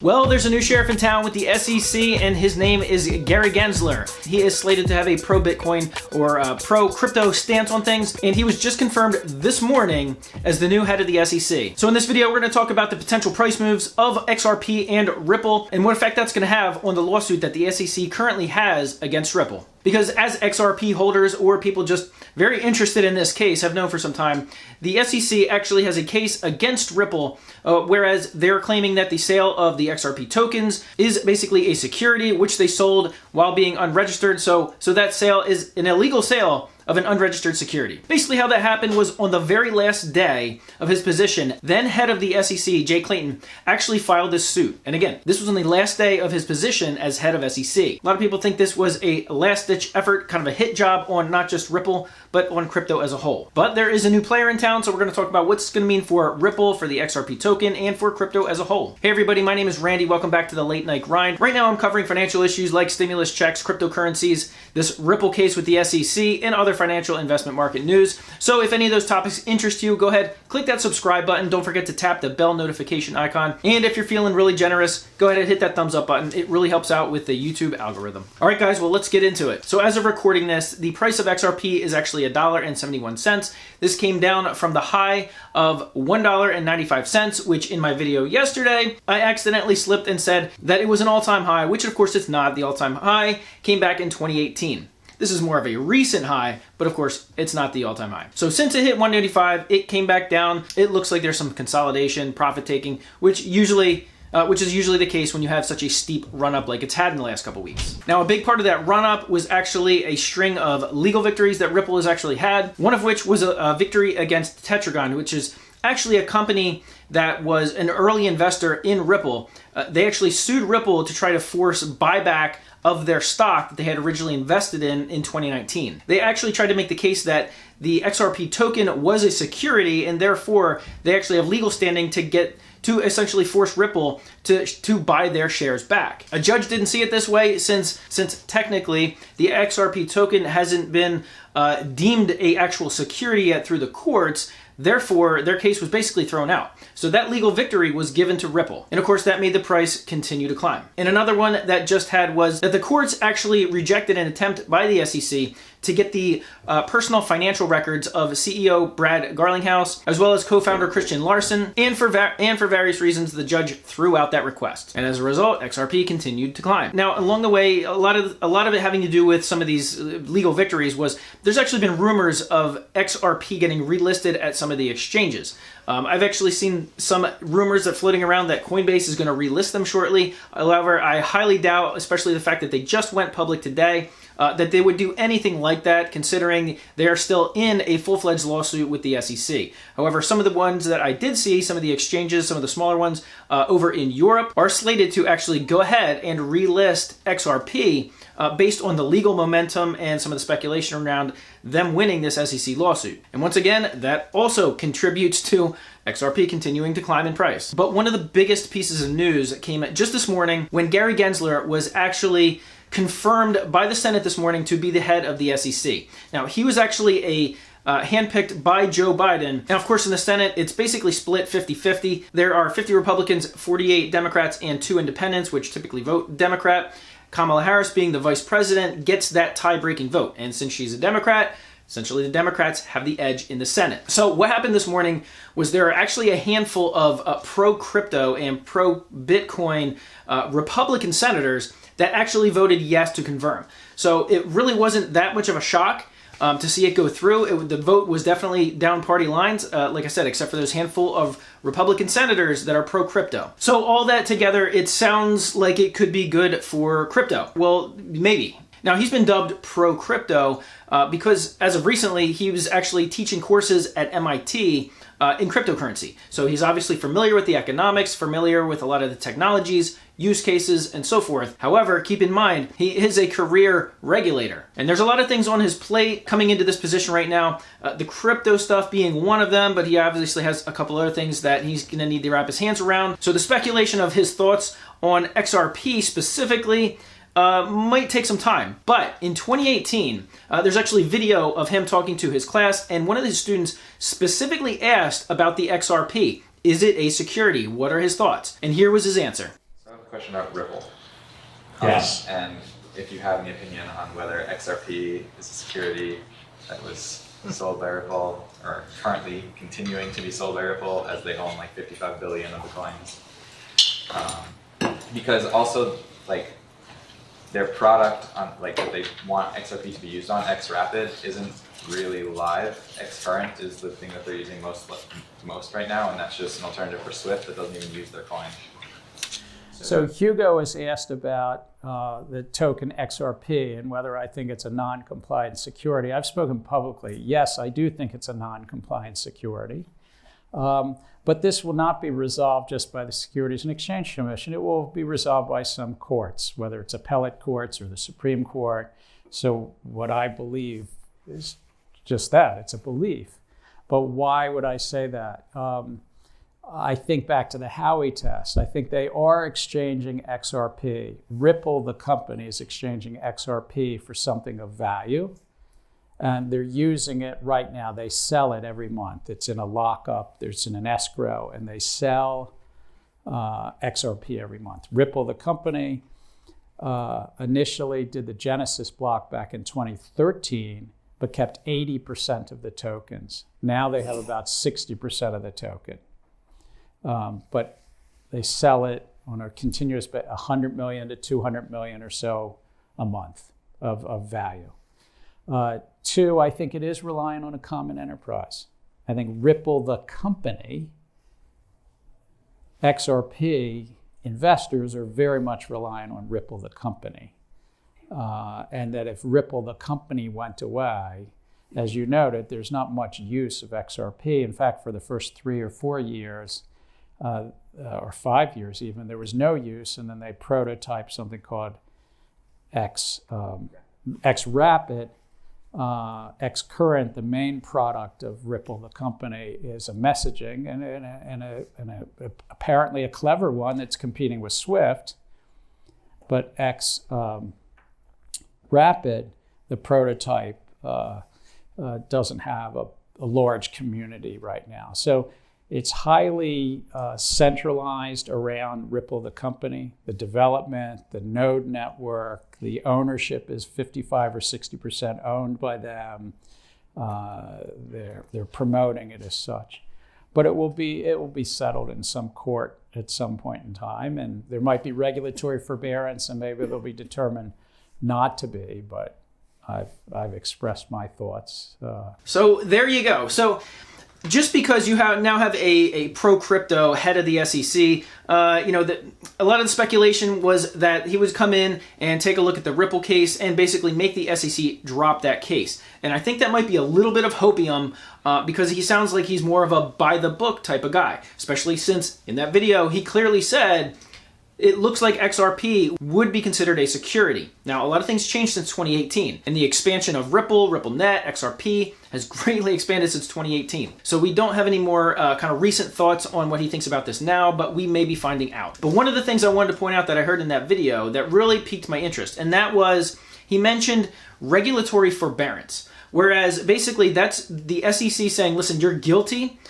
Well, there's a new sheriff in town with the SEC, and his name is Greg Gensler. He is slated to have a pro-Bitcoin or pro-crypto stance on things, and he was just confirmed this morning as the new head of the SEC. So in this video, we're going to talk about the potential price moves of XRP and Ripple, and what effect that's going to have on the lawsuit that the SEC currently has against Ripple. Because as XRP holders or people just very interested in this case have known for some time, the SEC actually has a case against Ripple, whereas they're claiming that the sale of the XRP tokens is basically a security which they sold while being unregistered. So that sale is an illegal sale of an unregistered security. Basically how that happened was on the very last day of his position, then head of the SEC, Jay Clayton, actually filed this suit. And again, this was on the last day of his position as head of SEC. A lot of people think this was a last-ditch effort, kind of a hit job on not just Ripple, but on crypto as a whole. But there is a new player in town, so we're going to talk about what's it's going to mean for Ripple, for the XRP token, and for crypto as a whole. Hey everybody, my name is Randy. Welcome back to the Late Night Grind. Right now I'm covering financial issues like stimulus checks, cryptocurrencies, this Ripple case with the SEC, and other financial investment market news. So if any of those topics interest you, go ahead, click that subscribe button. Don't forget to tap the bell notification icon. And if you're feeling really generous, go ahead and hit that thumbs up button. It really helps out with the YouTube algorithm. All right, guys, well, let's get into it. So as of recording this, the price of XRP is actually $1.71. This came down from the high of $1.95, which in my video yesterday, I accidentally slipped and said that it was an all-time high, which of course it's not. The all-time high came back in 2018. This is more of a recent high, but of course, it's not the all-time high. So since it hit 185, it came back down. It looks like there's some consolidation, profit taking, which is usually the case when you have such a steep run-up like it's had in the last couple weeks. Now, a big part of that run-up was actually a string of legal victories that Ripple has actually had, one of which was a victory against Tetragon, which is actually a company that was an early investor in Ripple. They actually sued Ripple to try to force buyback of their stock that they had originally invested in 2019. They actually tried to make the case that the XRP token was a security, and therefore they actually have legal standing to essentially force Ripple to buy their shares back. A judge didn't see it this way since technically the XRP token hasn't been deemed a actual security yet through the courts. Therefore, their case was basically thrown out. So that legal victory was given to Ripple. And of course, that made the price continue to climb. And another one that just had was that the courts actually rejected an attempt by the SEC to get the personal financial records of CEO Brad Garlinghouse, as well as co-founder Christian Larson, and for various reasons, the judge threw out that request. And as a result, XRP continued to climb. Now, along the way, a lot of it having to do with some of these legal victories was there's actually been rumors of XRP getting relisted at some of the exchanges. I've actually seen some rumors that floating around that Coinbase is going to relist them shortly. However, I highly doubt, especially the fact that they just went public today, that they would do anything like that, considering they are still in a full-fledged lawsuit with the SEC. However, some of the ones that I did see, some of the exchanges, some of the smaller ones over in Europe, are slated to actually go ahead and relist XRP based on the legal momentum and some of the speculation around them winning this SEC lawsuit. And once again, that also contributes to XRP continuing to climb in price. But one of the biggest pieces of news came just this morning when Greg Gensler was actually confirmed by the Senate this morning to be the head of the SEC. Now, he was actually handpicked by Joe Biden. And of course, in the Senate, it's basically split 50-50. There are 50 Republicans, 48 Democrats, and 2 independents, which typically vote Democrat. Kamala Harris, being the vice president, gets that tie-breaking vote. And since she's a Democrat, essentially the Democrats have the edge in the Senate. So what happened this morning was there are actually a handful of pro-crypto and pro-Bitcoin Republican senators that actually voted yes to confirm. So it really wasn't that much of a shock to see it go through. The vote was definitely down party lines, like I said, except for those handful of Republican senators that are pro-crypto. So all that together, it sounds like it could be good for crypto. Well, maybe. Now, he's been dubbed pro-crypto because as of recently, he was actually teaching courses at MIT in cryptocurrency. So he's obviously familiar with the economics, familiar with a lot of the technologies, use cases, and so forth. However, keep in mind, he is a career regulator. And there's a lot of things on his plate coming into this position right now, the crypto stuff being one of them, but he obviously has a couple other things that he's going to need to wrap his hands around. So the speculation of his thoughts on XRP specifically might take some time. But in 2018, there's actually video of him talking to his class, and one of his students specifically asked about the XRP. Is it a security? What are his thoughts? And here was his answer. So question about Ripple. Yes. And if you have any opinion on whether XRP is a security that was sold by Ripple or currently continuing to be sold by Ripple as they own like 55 billion of the coins. Because also like their product on like that they want XRP to be used on, XRapid, isn't really live. Xcurrent is the thing that they're using most right now, and that's just an alternative for Swift that doesn't even use their coin. So Hugo has asked about the token XRP and whether I think it's a non-compliant security. I've spoken publicly. Yes, I do think it's a non-compliant security. But this will not be resolved just by the Securities and Exchange Commission. It will be resolved by some courts, whether it's appellate courts or the Supreme Court. So what I believe is just that. It's a belief. But why would I say that? I think back to the Howey test. I think they are exchanging XRP. Ripple, the company, is exchanging XRP for something of value. And they're using it right now. They sell it every month. It's in a lockup. It's in an escrow. And they sell XRP every month. Ripple, the company, initially did the Genesis block back in 2013, but kept 80% of the tokens. Now they have about 60% of the token. But they sell it on a continuous, 100 million to 200 million or so a month of value. Two, I think it is relying on a common enterprise. I think Ripple, the company, XRP investors are very much relying on Ripple, the company. And that if Ripple, the company, went away, as you noted, there's not much use of XRP. In fact, for the first 3 or 4 years, or 5 years even, there was no use, and then they prototyped something called XRapid. Xcurrent, the main product of Ripple, the company, is a messaging and apparently a clever one that's competing with Swift. But XRapid, the prototype, doesn't have a large community right now. So it's highly centralized around Ripple, the company, the development, the node network, the ownership is 55 or 60% owned by them. They're promoting it as such. But it will be settled in some court at some point in time, and there might be regulatory forbearance, and maybe they'll be determined not to be, but I've expressed my thoughts. So there you go. So just because you now have a pro-crypto head of the SEC, a lot of the speculation was that he would come in and take a look at the Ripple case and basically make the SEC drop that case. And I think that might be a little bit of hopium because he sounds like he's more of a by-the-book type of guy, especially since in that video he clearly said it looks like XRP would be considered a security. Now, a lot of things changed since 2018, and the expansion of Ripple, RippleNet, XRP has greatly expanded since 2018. So we don't have any more kind of recent thoughts on what he thinks about this now, but we may be finding out. But one of the things I wanted to point out that I heard in that video that really piqued my interest, and that was he mentioned regulatory forbearance. Whereas basically that's the SEC saying, listen, you're guilty.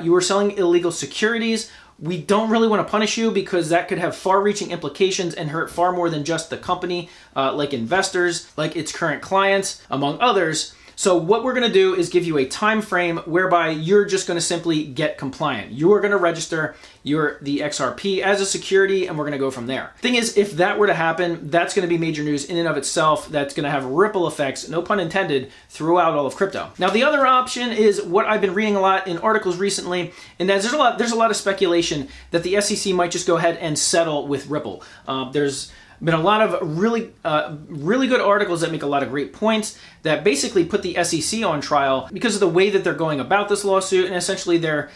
You are selling illegal securities. We don't really want to punish you because that could have far-reaching implications and hurt far more than just the company, like investors, like its current clients, among others. So what we're going to do is give you a time frame whereby you're just going to simply get compliant. You are going to register the XRP as a security, and we're going to go from there. Thing is, if that were to happen, that's going to be major news in and of itself. That's going to have ripple effects, no pun intended, throughout all of crypto. Now, the other option is what I've been reading a lot in articles recently, and there's a lot of speculation that the SEC might just go ahead and settle with Ripple. There's been a lot of really good articles that make a lot of great points that basically put the SEC on trial because of the way that they're going about this lawsuit and essentially their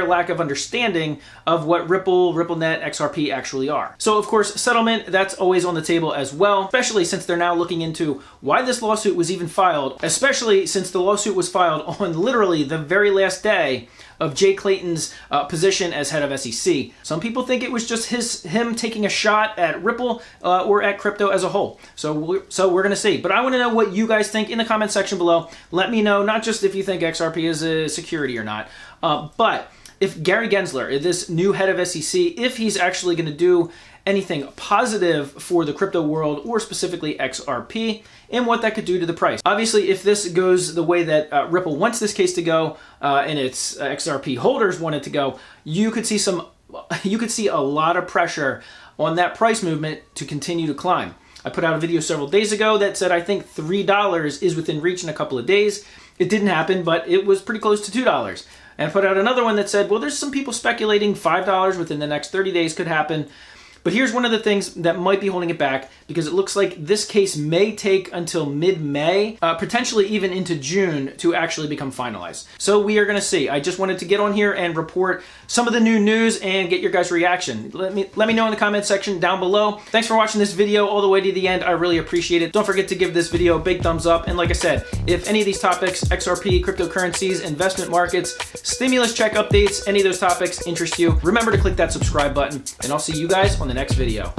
lack of understanding of what Ripple, RippleNet, XRP actually are. So of course, settlement, that's always on the table as well, especially since they're now looking into why this lawsuit was even filed, especially since the lawsuit was filed on literally the very last day of Jay Clayton's position as head of SEC. Some people think it was just him taking a shot at Ripple or at crypto as a whole. So we're going to see. But I want to know what you guys think in the comment section below. Let me know, not just if you think XRP is a security or not, but if Gary Gensler, this new head of SEC, if he's actually going to do anything positive for the crypto world, or specifically XRP, and what that could do to the price. Obviously, if this goes the way that Ripple wants this case to go, and its XRP holders want it to go, you could see a lot of pressure on that price movement to continue to climb. I put out a video several days ago that said I think $3 is within reach in a couple of days. It didn't happen, but it was pretty close to $2. And I put out another one that said, well, there's some people speculating $5 within the next 30 days could happen. But here's one of the things that might be holding it back, because it looks like this case may take until mid-May, potentially even into June, to actually become finalized. So we are going to see. I just wanted to get on here and report some of the new news and get your guys' reaction. Let me know in the comment section down below. Thanks for watching this video all the way to the end. I really appreciate it. Don't forget to give this video a big thumbs up. And like I said, if any of these topics, XRP, cryptocurrencies, investment markets, stimulus check updates, any of those topics interest you, remember to click that subscribe button, and I'll see you guys on the next video.